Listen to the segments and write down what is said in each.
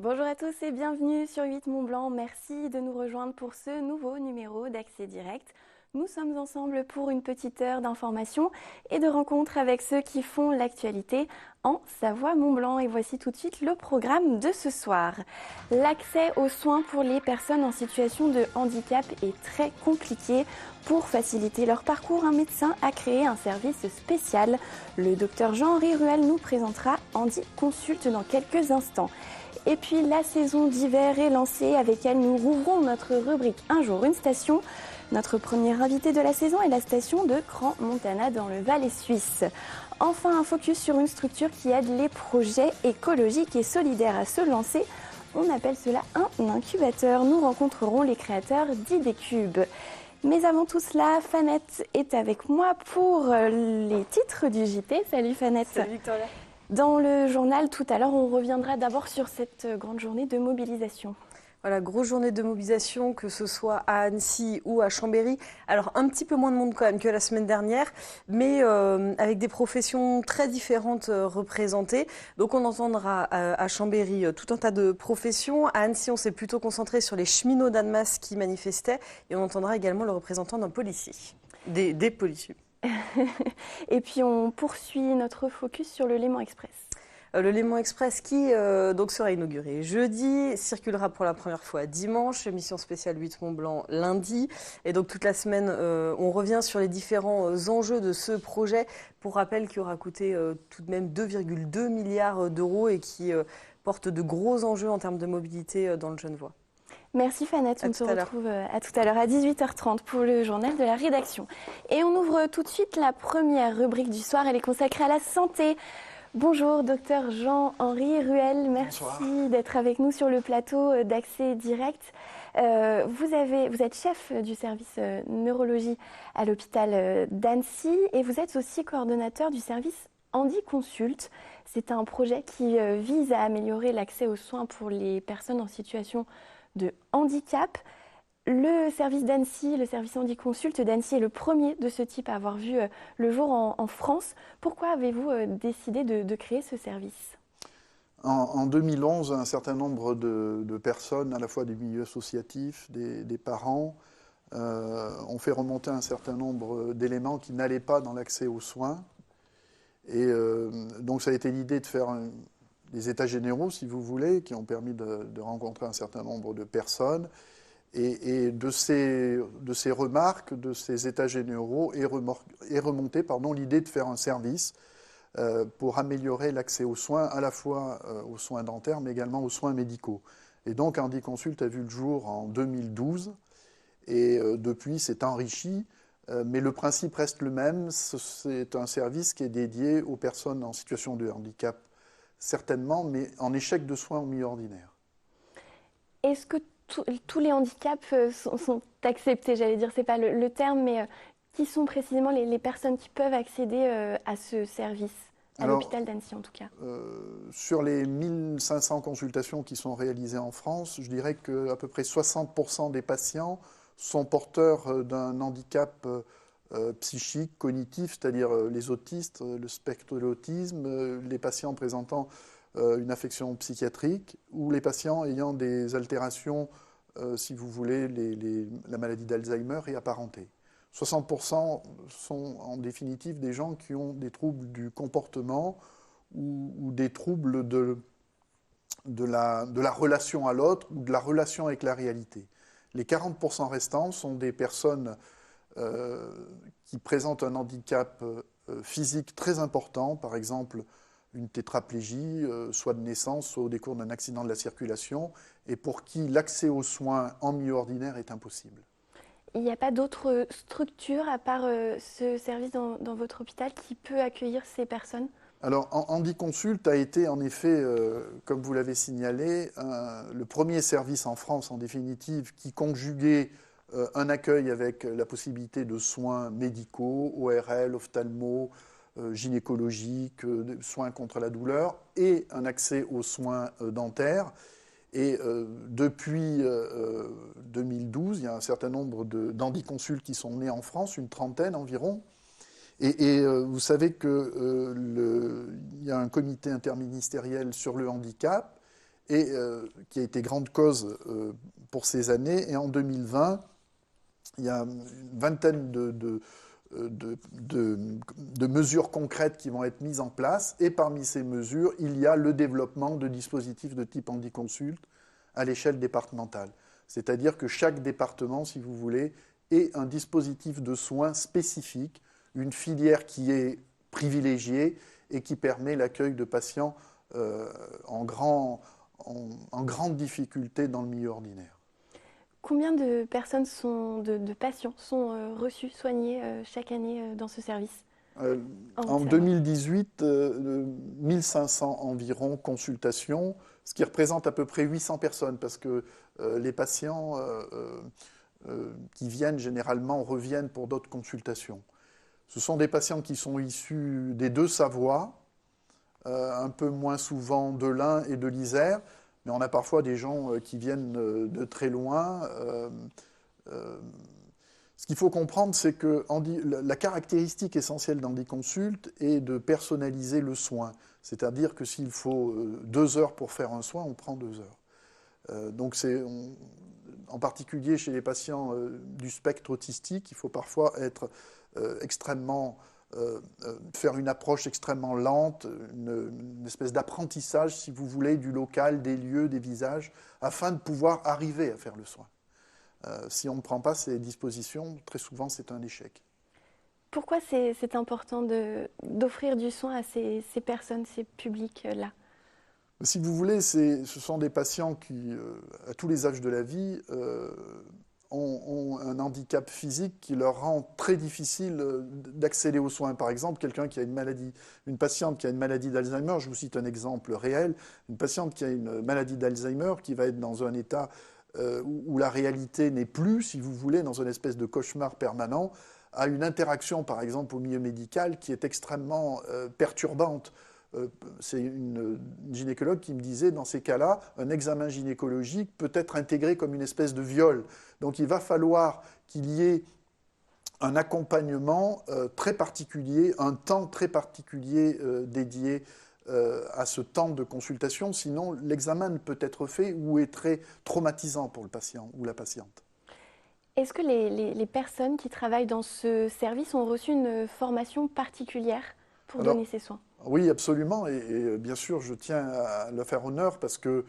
Bonjour à tous et bienvenue sur 8 Mont Blanc. Merci de nous rejoindre pour ce nouveau numéro d'Accès Direct. Nous sommes ensemble pour une petite heure d'information et de rencontres avec ceux qui font l'actualité en Savoie-Mont-Blanc. Et voici tout de suite le programme de ce soir. L'accès aux soins pour les personnes en situation de handicap est très compliqué. Pour faciliter leur parcours, un médecin a créé un service spécial. Le docteur Jean-Henri Ruel nous présentera Handi Consult dans quelques instants. Et puis la saison d'hiver est lancée, avec elle nous rouvrons notre rubrique Un jour une station. Notre première invitée de la saison est la station de Crans-Montana dans le Valais suisse. Enfin un focus sur une structure qui aide les projets écologiques et solidaires à se lancer. On appelle cela un incubateur. Nous rencontrerons les créateurs d'Idécube. Mais avant tout cela, Fanette est avec moi pour les titres du JT. Salut Fanette. Salut Victoria. Dans le journal, tout à l'heure, on reviendra d'abord sur cette grande journée de mobilisation. Voilà, grosse journée de mobilisation, que ce soit à Annecy ou à Chambéry. Alors, un petit peu moins de monde quand même que la semaine dernière, mais avec des professions très différentes représentées. Donc, on entendra à Chambéry tout un tas de professions. À Annecy, on s'est plutôt concentré sur les cheminots d'Annemasse qui manifestaient. Et on entendra également le représentant d'un policier, des policiers. Et puis on poursuit notre focus sur le Léman Express. Le Léman Express qui donc sera inauguré jeudi, circulera pour la première fois dimanche, émission spéciale 8 Mont Blanc lundi. Et donc toute la semaine, on revient sur les différents enjeux de ce projet. Pour rappel, qui aura coûté tout de même 2,2 milliards d'euros et qui porte de gros enjeux en termes de mobilité dans le Genevois. Merci Fanette, on se retrouve à tout à l'heure à 18h30 pour le journal de la rédaction. Et on ouvre tout de suite la première rubrique du soir, elle est consacrée à la santé. Bonjour docteur Jean-Henri Ruel, merci d'être avec nous sur le plateau d'Accès Direct. Vous êtes chef du service neurologie à l'hôpital d'Annecy et vous êtes aussi coordonnateur du service Handi Consult. C'est un projet qui vise à améliorer l'accès aux soins pour les personnes en situation de handicap. Le service d'Annecy, le service Handi Consult d'Annecy est le premier de ce type à avoir vu le jour en France. Pourquoi avez-vous décidé de créer ce service ? En 2011, un certain nombre de personnes, à la fois des milieux associatifs, des parents, ont fait remonter un certain nombre d'éléments qui n'allaient pas dans l'accès aux soins. Et donc ça a été l'idée de faire des états généraux, si vous voulez, qui ont permis de rencontrer un certain nombre de personnes. Et de ces remarques, de ces états généraux, est remontée l'idée de faire un service pour améliorer l'accès aux soins, à la fois aux soins dentaires, mais également aux soins médicaux. Et donc, Handi Consult a vu le jour en 2012, et depuis, c'est enrichi, mais le principe reste le même. C'est un service qui est dédié aux personnes en situation de handicap, certainement, mais en échec de soins au milieu ordinaire. Est-ce que tous les handicaps sont acceptés, j'allais dire, c'est pas le terme, mais qui sont précisément les personnes qui peuvent accéder à ce service, à l'hôpital d'Annecy en tout cas? Sur les 1500 consultations qui sont réalisées en France, je dirais qu'à peu près 60% des patients sont porteurs d'un handicap psychique, cognitif, c'est-à-dire les autistes, le spectre de l'autisme, les patients présentant une affection psychiatrique ou les patients ayant des altérations, si vous voulez, la maladie d'Alzheimer et apparentée. 60% sont en définitive des gens qui ont des troubles du comportement ou des troubles de la relation à l'autre ou de la relation avec la réalité. Les 40% restants sont des personnes qui présentent un handicap physique très important, par exemple une tétraplégie, soit de naissance, soit au décours d'un accident de la circulation, et pour qui l'accès aux soins en milieu ordinaire est impossible. Il n'y a pas d'autre structure, à part ce service dans votre hôpital, qui peut accueillir ces personnes ? Alors, Handi Consult a été en effet, comme vous l'avez signalé, le premier service en France, en définitive, qui conjuguait un accueil avec la possibilité de soins médicaux, ORL, ophtalmo, gynécologiques, soins contre la douleur, et un accès aux soins dentaires. Et depuis 2012, il y a un certain nombre d'Handi Consult qui sont nés en France, une trentaine environ. Et vous savez qu'il y a un comité interministériel sur le handicap et qui a été grande cause pour ces années. Et en 2020, il y a une vingtaine de mesures concrètes qui vont être mises en place. Et parmi ces mesures, il y a le développement de dispositifs de type HandiConsult à l'échelle départementale. C'est-à-dire que chaque département, si vous voulez, ait un dispositif de soins spécifique, une filière qui est privilégiée et qui permet l'accueil de patients en grande difficulté dans le milieu ordinaire. Combien de personnes de patients sont reçus, soignés chaque année dans ce service? En 2018, 1500 environ consultations, ce qui représente à peu près 800 personnes, parce que les patients qui viennent généralement reviennent pour d'autres consultations. Ce sont des patients qui sont issus des deux Savoies, un peu moins souvent de l'Ain et de l'Isère, mais on a parfois des gens qui viennent de très loin. Ce qu'il faut comprendre, c'est que la caractéristique essentielle d'HandiConsult est de personnaliser le soin. C'est-à-dire que s'il faut 2 heures pour faire un soin, on prend 2 heures. Donc en particulier chez les patients du spectre autistique, il faut parfois être faire une approche extrêmement lente, une espèce d'apprentissage, si vous voulez, du local, des lieux, des visages, afin de pouvoir arriver à faire le soin. Si on ne prend pas ces dispositions, très souvent c'est un échec. Pourquoi c'est important d'offrir du soin à ces personnes, ces publics-là? Si vous voulez, ce sont des patients qui, à tous les âges de la vie, ont un handicap physique qui leur rend très difficile d'accéder aux soins. Par exemple, quelqu'un qui a une patiente qui a une maladie d'Alzheimer, je vous cite un exemple réel, une patiente qui a une maladie d'Alzheimer qui va être dans un état où la réalité n'est plus, si vous voulez, dans une espèce de cauchemar permanent, a une interaction, par exemple, au milieu médical qui est extrêmement perturbante. C'est une gynécologue qui me disait, dans ces cas-là, un examen gynécologique peut être intégré comme une espèce de viol. Donc il va falloir qu'il y ait un accompagnement très particulier, un temps très particulier dédié à ce temps de consultation, sinon l'examen ne peut être fait ou est très traumatisant pour le patient ou la patiente. Est-ce que les personnes qui travaillent dans ce service ont reçu une formation particulière pour donner ces soins? Oui, absolument. Et bien sûr, je tiens à leur faire honneur parce que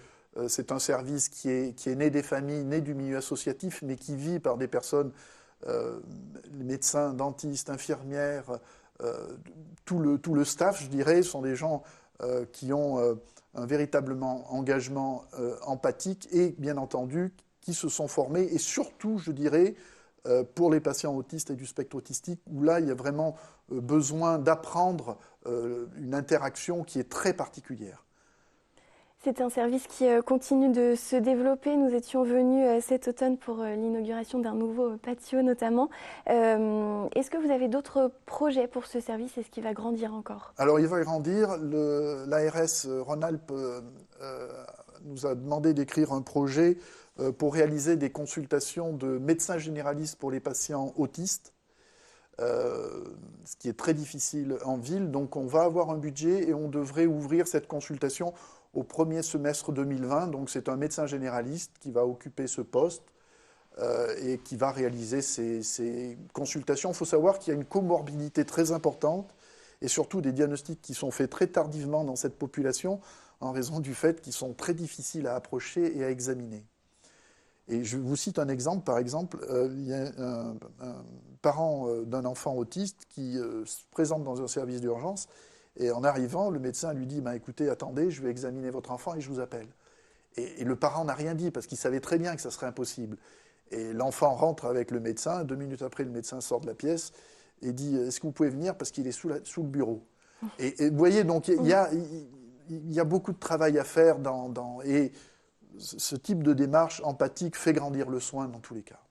c'est un service qui est né des familles, né du milieu associatif, mais qui vit par des personnes, médecins, dentistes, infirmières, tout le staff, je dirais, sont des gens qui ont un véritable engagement empathique et, bien entendu, qui se sont formés. Et surtout, je dirais, pour les patients autistes et du spectre autistique, où là, il y a vraiment besoin d'apprendre une interaction qui est très particulière. C'est un service qui continue de se développer. Nous étions venus cet automne pour l'inauguration d'un nouveau patio notamment. Est-ce que vous avez d'autres projets pour ce service? Est-ce qu'il va grandir encore? Alors il va grandir. L'ARS Rhône-Alpes nous a demandé d'écrire un projet pour réaliser des consultations de médecins généralistes pour les patients autistes. Ce qui est très difficile en ville. Donc on va avoir un budget et on devrait ouvrir cette consultation au premier semestre 2020. Donc c'est un médecin généraliste qui va occuper ce poste et qui va réaliser ces consultations. Il faut savoir qu'il y a une comorbidité très importante et surtout des diagnostics qui sont faits très tardivement dans cette population en raison du fait qu'ils sont très difficiles à approcher et à examiner. Et je vous cite un exemple. Par exemple, il y a un parent d'un enfant autiste qui se présente dans un service d'urgence et en arrivant, le médecin lui dit écoutez, attendez, je vais examiner votre enfant et je vous appelle. Et le parent n'a rien dit parce qu'il savait très bien que ça serait impossible. Et l'enfant rentre avec le médecin. 2 minutes après, le médecin sort de la pièce et dit est-ce que vous pouvez venir parce qu'il est sous le bureau. Et vous voyez, donc il y a beaucoup de travail à faire et ce type de démarche empathique fait grandir le soin dans tous les cas.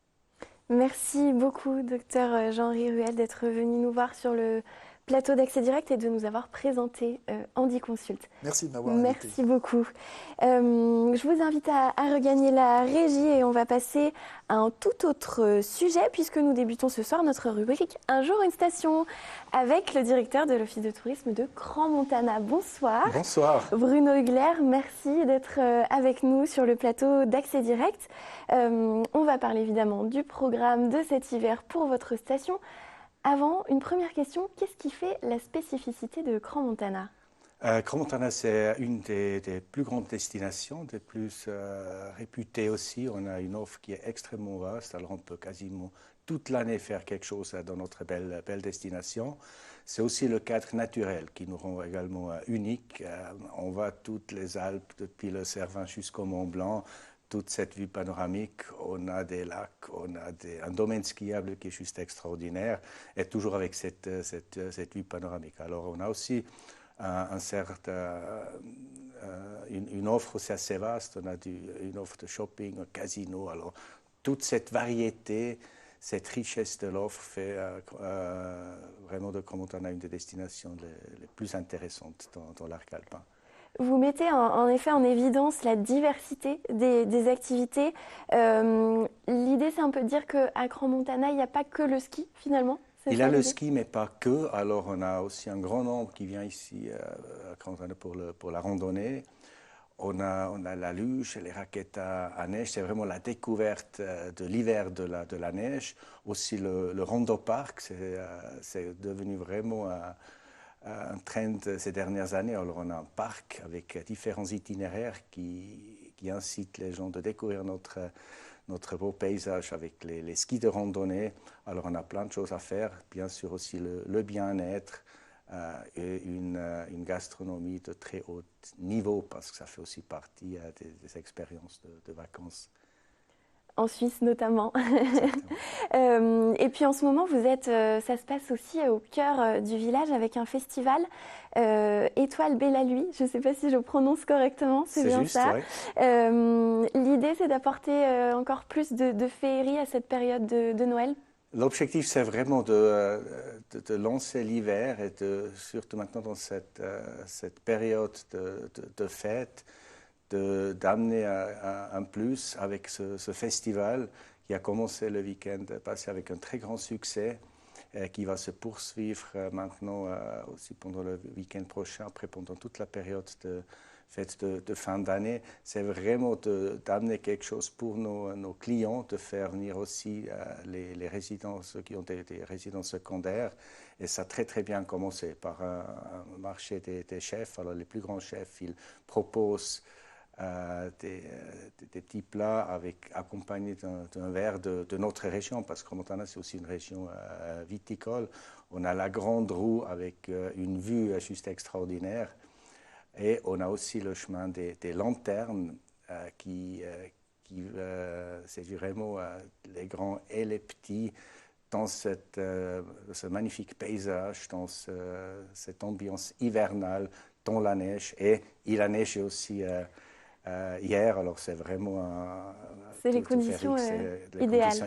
Merci beaucoup, docteur Jean-Henri Ruel, d'être venu nous voir sur le plateau d'Accès Direct et de nous avoir présenté Handy Consult. Merci de m'avoir invité. Merci beaucoup. Je vous invite à regagner la régie et on va passer à un tout autre sujet puisque nous débutons ce soir notre rubrique Un jour une station avec le directeur de l'Office de tourisme de Crans-Montana. Bonsoir. Bonsoir. Bruno Hugler, merci d'être avec nous sur le plateau d'Accès Direct. On va parler évidemment du programme de cet hiver pour votre station. Avant, une première question, qu'est-ce qui fait la spécificité de Crans-Montana ? Crans-Montana, c'est une des plus grandes destinations, des plus réputées aussi. On a une offre qui est extrêmement vaste, alors on peut quasiment toute l'année faire quelque chose dans notre belle destination. C'est aussi le cadre naturel qui nous rend également unique. On voit toutes les Alpes, depuis le Cervin jusqu'au Mont Blanc, toute cette vue panoramique. On a des lacs, on a un domaine skiable qui est juste extraordinaire, et toujours avec cette vue panoramique. Alors on a aussi une offre aussi assez vaste. On a une offre de shopping, un casino. Alors toute cette variété, cette richesse de l'offre fait vraiment de Crans-Montana une des destinations les plus intéressantes dans l'arc alpin. Vous mettez en effet en évidence la diversité des activités. L'idée, c'est un peu de dire qu'à Crans-Montana, il n'y a pas que le ski finalement. Il y a le ski, mais pas que. Alors, on a aussi un grand nombre qui vient ici à Crans-Montana pour la randonnée. On a la luge, les raquettes à neige. C'est vraiment la découverte de l'hiver de la neige. Aussi le rando-park, c'est devenu vraiment un trend ces dernières années. Alors, on a un parc avec différents itinéraires qui incitent les gens de découvrir notre beau paysage avec les skis de randonnée. Alors on a plein de choses à faire, bien sûr aussi le bien-être et une gastronomie de très haut niveau parce que ça fait aussi partie des expériences de vacances. En Suisse notamment. Et puis en ce moment, ça se passe aussi au cœur du village avec un festival Étoile Belle à lui. Je ne sais pas si je prononce correctement, c'est bien juste, ça. Ouais. L'idée, c'est d'apporter encore plus de féerie à cette période de Noël. L'objectif, c'est vraiment de lancer l'hiver et surtout maintenant dans cette période de fête, d'amener un plus avec ce festival qui a commencé le week-end passé avec un très grand succès et qui va se poursuivre maintenant aussi pendant le week-end prochain, après pendant toute la période de fête de fin d'année. C'est vraiment d'amener quelque chose pour nos clients, de faire venir aussi les résidents, ceux qui ont des résidents secondaires. Et ça a très très bien commencé par un marché des chefs. Alors les plus grands chefs, ils proposent des petits plats accompagnés d'un verre de notre région, parce que Crans-Montana, c'est aussi une région viticole. On a la Grande Roue avec une vue juste extraordinaire. Et on a aussi le chemin des lanternes c'est vraiment les grands et les petits dans ce magnifique paysage, dans cette ambiance hivernale, dans la neige. Et il a neigé aussi hier, alors c'est vraiment les conditions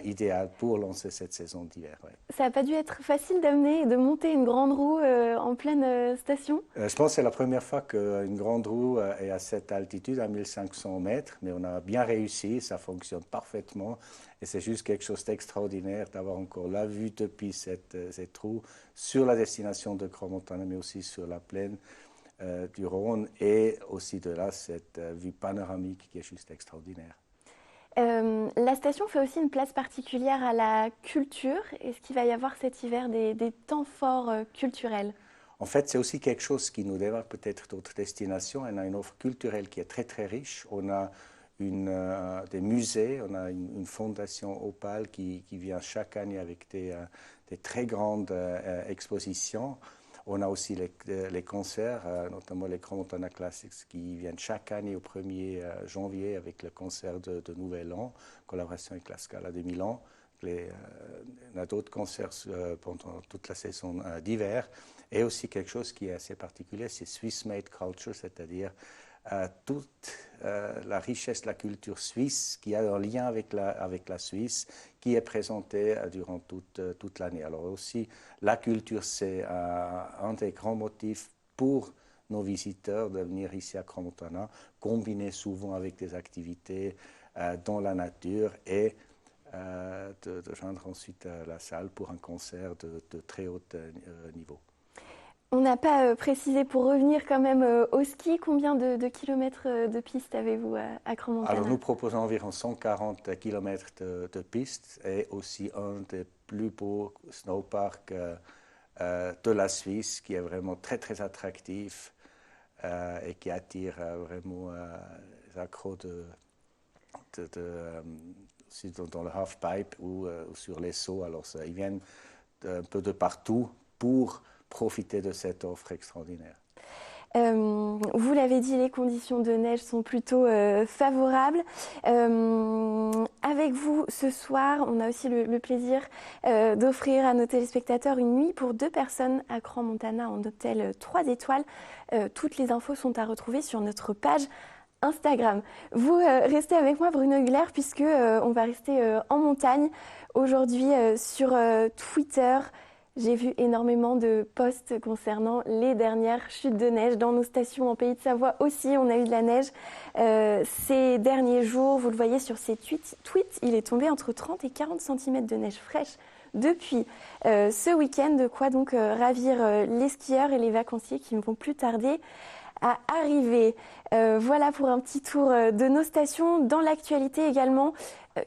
idéales pour lancer cette saison d'hiver. Ouais. Ça n'a pas dû être facile d'amener et de monter une grande roue en pleine station. Je pense que c'est la première fois qu'une grande roue est à cette altitude, à 1500 mètres, mais on a bien réussi, ça fonctionne parfaitement. Et c'est juste quelque chose d'extraordinaire d'avoir encore la vue depuis cette roue sur la destination de Crans-Montana, mais aussi sur la plaine du Rhône, et aussi de là cette vue panoramique qui est juste extraordinaire. La station fait aussi une place particulière à la culture. Est-ce qu'il va y avoir cet hiver des temps forts culturels ? En fait, c'est aussi quelque chose qui nous démarque peut-être d'autres destinations. On a une offre culturelle qui est très très riche. On a des musées, on a une fondation Opal qui vient chaque année avec des très grandes expositions. On a aussi les concerts, notamment les Crans-Montana Classics, qui viennent chaque année au 1er janvier avec le concert de Nouvel An, collaboration avec la Scala de Milan. On a d'autres concerts pendant toute la saison d'hiver. Et aussi quelque chose qui est assez particulier, c'est Swiss Made Culture, c'est-à-dire toute la richesse de la culture suisse qui a un lien avec la Suisse, qui est présentée durant toute l'année. Alors aussi, la culture, c'est un des grands motifs pour nos visiteurs de venir ici à Crans-Montana, combiné souvent avec des activités dans la nature et de joindre ensuite la salle pour un concert de très haut niveau. On n'a pas précisé, pour revenir quand même au ski, combien de kilomètres de piste avez-vous à Crans-Montana? Alors nous proposons environ 140 kilomètres de pistes et aussi un des plus beaux snowparks de la Suisse qui est vraiment très très attractif et qui attire vraiment les accros dans le halfpipe ou sur les sauts. Alors ils viennent un peu de partout pour profiter de cette offre extraordinaire. Vous l'avez dit, les conditions de neige sont plutôt favorables. Avec vous ce soir, on a aussi le plaisir d'offrir à nos téléspectateurs une nuit pour 2 personnes à Crans-Montana en hôtel 3 étoiles. Toutes les infos sont à retrouver sur notre page Instagram. Vous restez avec moi, Bruno Hugler, puisque on va rester en montagne aujourd'hui sur Twitter. J'ai vu énormément de posts concernant les dernières chutes de neige dans nos stations en Pays de Savoie aussi. On a eu de la neige ces derniers jours. Vous le voyez sur ces tweets, il est tombé entre 30 et 40 cm de neige fraîche depuis ce week-end. De quoi donc ravir les skieurs et les vacanciers qui ne vont plus tarder à arriver. Voilà pour un petit tour de nos stations. Dans l'actualité également,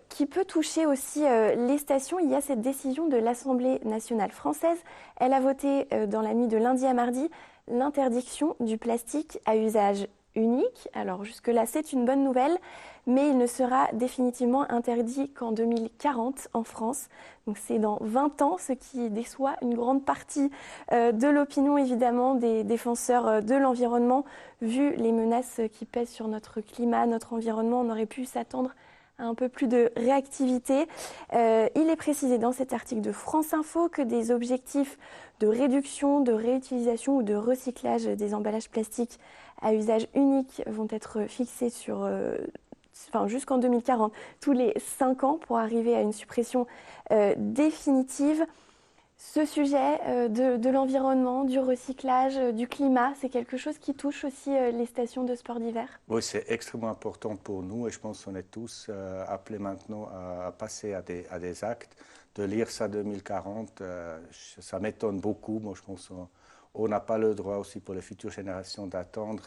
qui peut toucher aussi les stations, il y a cette décision de l'Assemblée nationale française. Elle a voté dans la nuit de lundi à mardi l'interdiction du plastique à usage unique. Alors jusque-là, c'est une bonne nouvelle, mais il ne sera définitivement interdit qu'en 2040 en France. Donc c'est dans 20 ans, ce qui déçoit une grande partie de l'opinion, évidemment, des défenseurs de l'environnement. Vu les menaces qui pèsent sur notre climat, notre environnement, on aurait pu s'attendre à un peu plus de réactivité. Il est précisé dans cet article de France Info que des objectifs de réduction, de réutilisation ou de recyclage des emballages plastiques à usage unique vont être fixés jusqu'en 2040, tous les 5 ans, pour arriver à une suppression définitive. Ce sujet de l'environnement, du recyclage, du climat, c'est quelque chose qui touche aussi les stations de sport d'hiver? Oui, c'est extrêmement important pour nous et je pense qu'on est tous appelés maintenant à passer à des actes. De lire ça 2040, ça m'étonne beaucoup. Moi, je pense qu'on n'a pas le droit aussi pour les futures générations d'attendre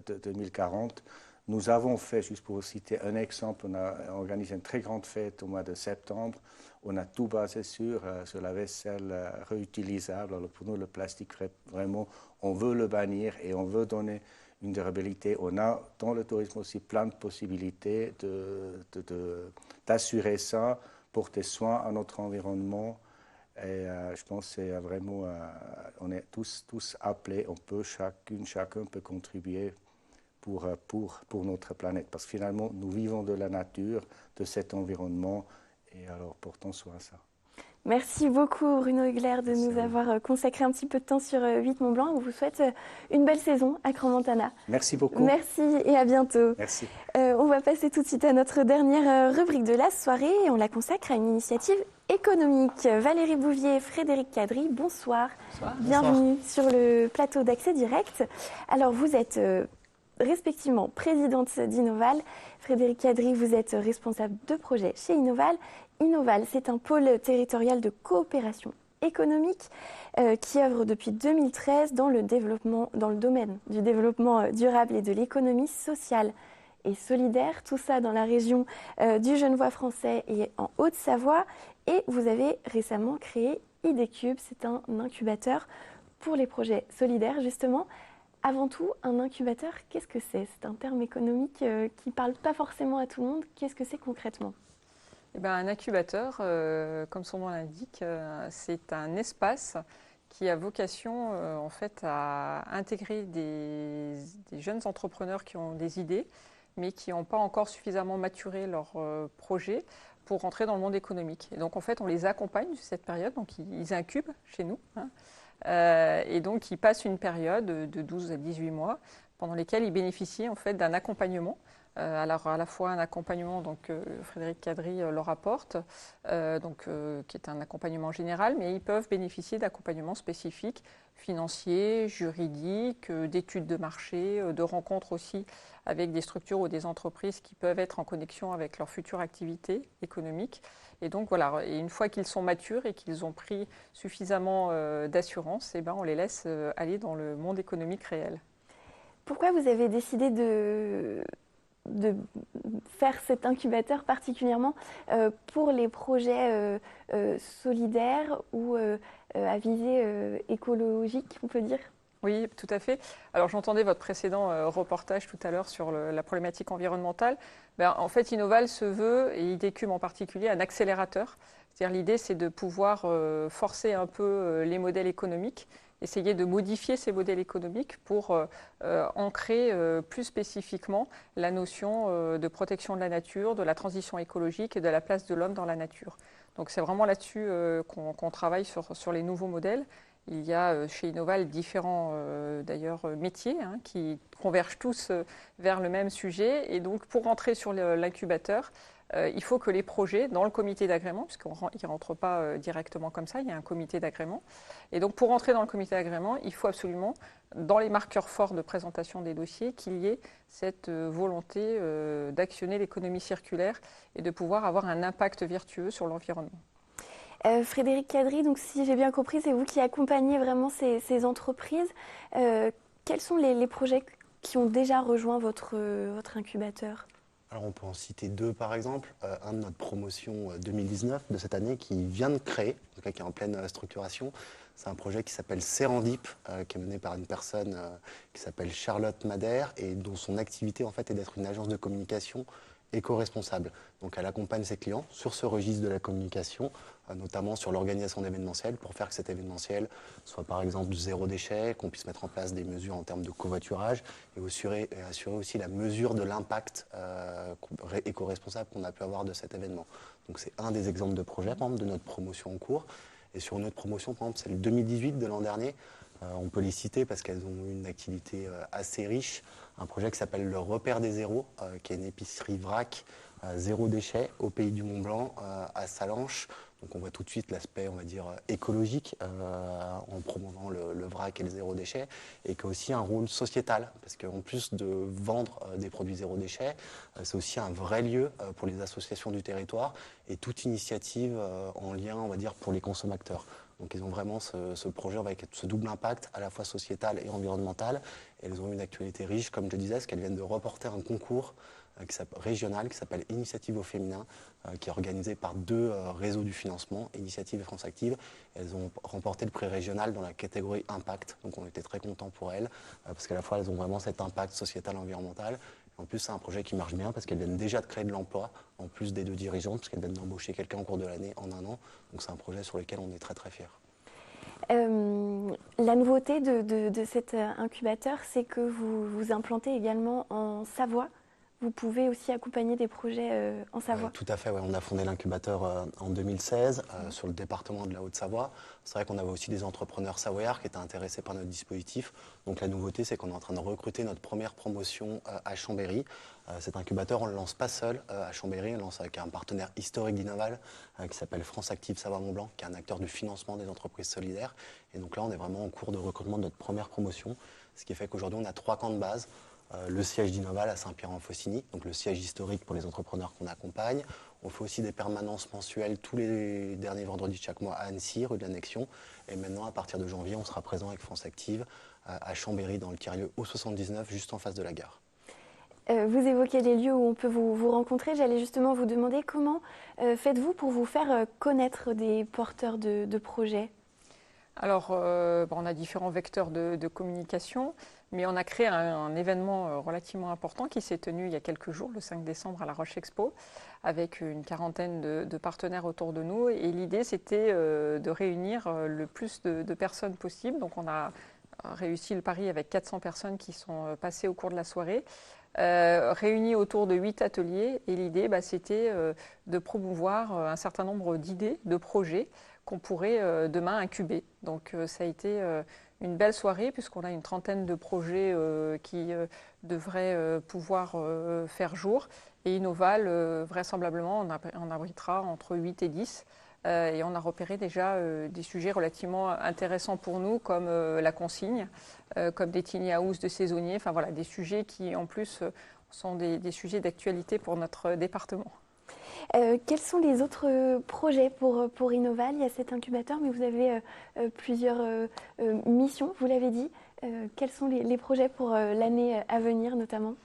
de 2040. Nous avons fait, juste pour vous citer un exemple, on a organisé une très grande fête au mois de septembre. On a tout basé sur la vaisselle réutilisable. Alors pour nous, le plastique, vraiment, on veut le bannir et on veut donner une durabilité. On a dans le tourisme aussi plein de possibilités d'assurer ça, porter soin à notre environnement. Et je pense que c'est vraiment, on est tous appelés, chacun peut contribuer pour notre planète. Parce que finalement, nous vivons de la nature, de cet environnement, et alors portons soin à ça. Merci beaucoup Bruno Hugler de nous avoir consacré un petit peu de temps sur 8 Mont Blanc. On vous souhaite une belle saison à Crans-Montana. Merci beaucoup. Merci et à bientôt. Merci. On va passer tout de suite à notre dernière rubrique de la soirée et on la consacre à une initiative économique. Valérie Bouvier, Frédéric Cadry, bonsoir. Bonsoir. Bienvenue sur le plateau d'Accès Direct. Alors vous êtes respectivement présidente d'Innoval. Frédéric Cadry, vous êtes responsable de projet chez Innoval. Innoval, c'est un pôle territorial de coopération économique qui œuvre depuis 2013 dans le domaine du développement durable et de l'économie sociale et solidaire. Tout ça dans la région du Genevois français et en Haute-Savoie. Et vous avez récemment créé IDCube, c'est un incubateur pour les projets solidaires justement. Avant tout, un incubateur, qu'est-ce que c'est? C'est un terme économique qui ne parle pas forcément à tout le monde. Qu'est-ce que c'est concrètement? Un incubateur, comme son nom l'indique, c'est un espace qui a vocation en fait à intégrer des jeunes entrepreneurs qui ont des idées, mais qui n'ont pas encore suffisamment maturé leur projet pour rentrer dans le monde économique. Et donc en fait, on les accompagne sur cette période, donc ils incubent chez nous. Et donc ils passent une période de 12 à 18 mois pendant lesquels ils bénéficient en fait d'un accompagnement. Alors à la fois un accompagnement, donc Frédéric Cadry leur apporte, qui est un accompagnement général, mais ils peuvent bénéficier d'accompagnements spécifiques, financiers, juridiques, d'études de marché, de rencontres aussi avec des structures ou des entreprises qui peuvent être en connexion avec leur future activité économique. Et donc voilà, et une fois qu'ils sont matures et qu'ils ont pris suffisamment d'assurance, eh ben, on les laisse aller dans le monde économique réel. Pourquoi vous avez décidé de faire cet incubateur particulièrement pour les projets solidaires ou à visée écologique, on peut dire? Oui, tout à fait. Alors j'entendais votre précédent reportage tout à l'heure sur la problématique environnementale. En fait, Innoval se veut, et IDECUM en particulier, un accélérateur. C'est-à-dire l'idée, c'est de pouvoir forcer un peu les modèles économiques, essayer de modifier ces modèles économiques pour ancrer plus spécifiquement la notion de protection de la nature, de la transition écologique et de la place de l'homme dans la nature. Donc c'est vraiment là-dessus qu'on travaille sur les nouveaux modèles. Il y a chez Innoval différents d'ailleurs métiers qui convergent tous vers le même sujet. Et donc pour rentrer sur l'incubateur, il faut que les projets, dans le comité d'agrément, puisqu'ils ne rentrent pas directement comme ça, il y a un comité d'agrément. Et donc pour rentrer dans le comité d'agrément, il faut absolument, dans les marqueurs forts de présentation des dossiers, qu'il y ait cette volonté d'actionner l'économie circulaire et de pouvoir avoir un impact vertueux sur l'environnement. Frédéric Cadry, donc si j'ai bien compris, c'est vous qui accompagnez vraiment ces entreprises. Quels sont les projets qui ont déjà rejoint votre incubateur? Alors on peut en citer deux par exemple. Un de notre promotion 2019 de cette année qui vient de créer, en tout cas qui est en pleine structuration. C'est un projet qui s'appelle Serendip, qui est mené par une personne qui s'appelle Charlotte Madère et dont son activité en fait est d'être une agence de communication éco-responsable. Donc elle accompagne ses clients sur ce registre de la communication, notamment sur l'organisation d'événementiels, pour faire que cet événementiel soit par exemple zéro déchet, qu'on puisse mettre en place des mesures en termes de covoiturage et assurer aussi la mesure de l'impact éco-responsable qu'on a pu avoir de cet événement. Donc c'est un des exemples de projets, par exemple, de notre promotion en cours. Et sur notre promotion, par exemple, c'est le 2018 de l'an dernier. On peut les citer parce qu'elles ont eu une activité assez riche. Un projet qui s'appelle le Repère des Zéros, qui est une épicerie vrac, zéro déchet, au pays du Mont-Blanc, à Salanches. Donc on voit tout de suite l'aspect, on va dire, écologique en promouvant le vrac et le zéro déchet, et qui a aussi un rôle sociétal, parce qu'en plus de vendre des produits zéro déchet, c'est aussi un vrai lieu pour les associations du territoire et toute initiative en lien, on va dire, pour les consommateurs. Donc ils ont vraiment ce projet avec ce double impact, à la fois sociétal et environnemental. Et elles ont une actualité riche, comme je disais, parce qu'elles viennent de reporter un concours régional qui s'appelle Initiative au féminin, qui est organisé par deux réseaux du financement, Initiative et France Active. Elles ont remporté le prix régional dans la catégorie impact. Donc on était très contents pour elles, parce qu'à la fois elles ont vraiment cet impact sociétal et environnemental. En plus, c'est un projet qui marche bien parce qu'elles viennent déjà de créer de l'emploi, en plus des deux dirigeantes, parce qu'elles viennent d'embaucher quelqu'un au cours de l'année en un an. Donc c'est un projet sur lequel on est très très fiers. La nouveauté de cet incubateur, c'est que vous vous implantez également en Savoie. Vous pouvez aussi accompagner des projets en Savoie. Tout à fait, ouais. On a fondé l'incubateur en 2016 sur le département de la Haute-Savoie. C'est vrai qu'on avait aussi des entrepreneurs savoyards qui étaient intéressés par notre dispositif. Donc la nouveauté, c'est qu'on est en train de recruter notre première promotion à Chambéry. Cet incubateur, on ne le lance pas seul à Chambéry, on le lance avec un partenaire historique d'Innoval qui s'appelle France Active Savoie-Mont-Blanc, qui est un acteur du financement des entreprises solidaires. Et donc là, on est vraiment en cours de recrutement de notre première promotion, ce qui fait qu'aujourd'hui, on a 3 camps de base. Le siège d'Innoval à Saint-Pierre-en-Faucigny, donc le siège historique pour les entrepreneurs qu'on accompagne. On fait aussi des permanences mensuelles tous les derniers vendredis de chaque mois à Annecy, rue de l'Annexion. Et maintenant, à partir de janvier, on sera présent avec France Active à Chambéry, dans le tiers-lieu O79, juste en face de la gare. Vous évoquez les lieux où on peut vous rencontrer. J'allais justement vous demander comment faites-vous pour vous faire connaître des porteurs de projets? Alors, on a différents vecteurs de communication, mais on a créé un événement relativement important qui s'est tenu il y a quelques jours, le 5 décembre à La Roche Expo, avec une quarantaine de partenaires autour de nous. Et l'idée, c'était de réunir le plus de personnes possible. Donc, on a réussi le pari avec 400 personnes qui sont passées au cours de la soirée, réunies autour de 8 ateliers. Et l'idée, c'était de promouvoir un certain nombre d'idées, de projets qu'on pourrait demain incuber. Donc ça a été une belle soirée puisqu'on a une trentaine de projets qui devraient pouvoir faire jour. Et Innoval, vraisemblablement, on abritera entre 8 et 10. Et on a repéré déjà des sujets relativement intéressants pour nous, comme la consigne, comme des tiny house de saisonniers. Enfin voilà, des sujets qui, en plus, sont des sujets d'actualité pour notre département. Quels sont les autres projets pour Innoval? Il y a cet incubateur, mais vous avez plusieurs missions, vous l'avez dit. Quels sont les projets pour l'année à venir notamment?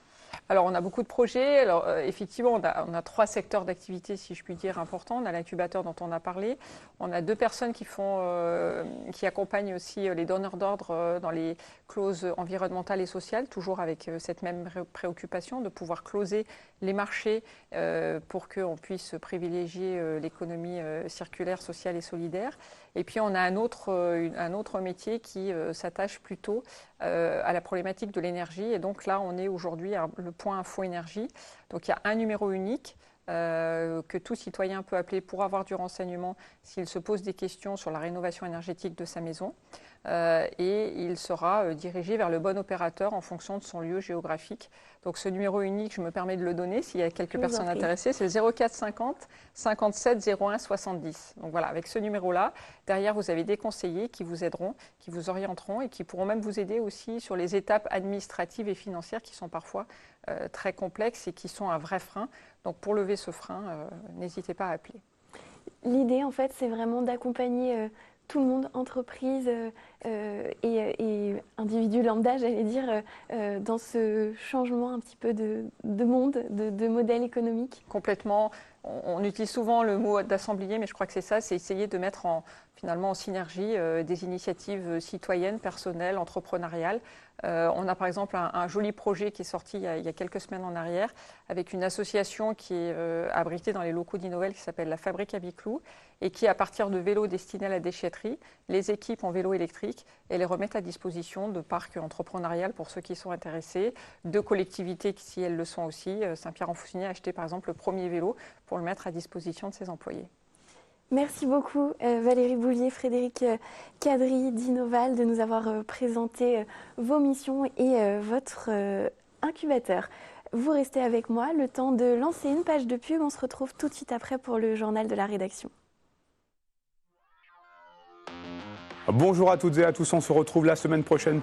Alors, on a beaucoup de projets. Alors, effectivement, on a 3 secteurs d'activité, si je puis dire, importants. On a l'incubateur dont on a parlé. On a 2 personnes qui accompagnent aussi les donneurs d'ordre dans les clauses environnementales et sociales, toujours avec cette même préoccupation de pouvoir closer les marchés pour qu'on puisse privilégier l'économie circulaire, sociale et solidaire. Et puis, on a un autre métier qui s'attache plutôt à la problématique de l'énergie. Et donc là, on est aujourd'hui à le point Info Énergie. Donc il y a un numéro unique que tout citoyen peut appeler pour avoir du renseignement s'il se pose des questions sur la rénovation énergétique de sa maison. Et il sera dirigé vers le bon opérateur en fonction de son lieu géographique. Donc ce numéro unique, je me permets de le donner s'il y a quelques personnes intéressées, c'est le 04 50 57 01 70. Donc voilà, avec ce numéro-là, derrière vous avez des conseillers qui vous aideront, qui vous orienteront et qui pourront même vous aider aussi sur les étapes administratives et financières qui sont parfois très complexes et qui sont un vrai frein. Donc pour lever ce frein, n'hésitez pas à appeler. L'idée en fait, c'est vraiment d'accompagner tout le monde, entreprise et individu lambda, j'allais dire, dans ce changement un petit peu de monde, de modèle économique. Complètement. On utilise souvent le mot d'assemblier, mais je crois que c'est ça, c'est essayer de mettre finalement en synergie des initiatives citoyennes, personnelles, entrepreneuriales. On a par exemple un joli projet qui est sorti il y a quelques semaines en arrière avec une association qui est abritée dans les locaux d'Innoval qui s'appelle la Fabrique à Biclou et qui, à partir de vélos destinés à la déchetterie, les équipe en vélo électrique et les remettent à disposition de parcs entrepreneuriales pour ceux qui sont intéressés, de collectivités qui, si elles le sont aussi. Saint-Pierre-en-Faucigny a acheté par exemple le premier vélo pour le mettre à disposition de ses employés. Merci beaucoup Valérie Boulier, Frédéric Cadry d'Innoval de nous avoir présenté vos missions et votre incubateur. Vous restez avec moi, le temps de lancer une page de pub. On se retrouve tout de suite après pour le journal de la rédaction. Bonjour à toutes et à tous, on se retrouve la semaine prochaine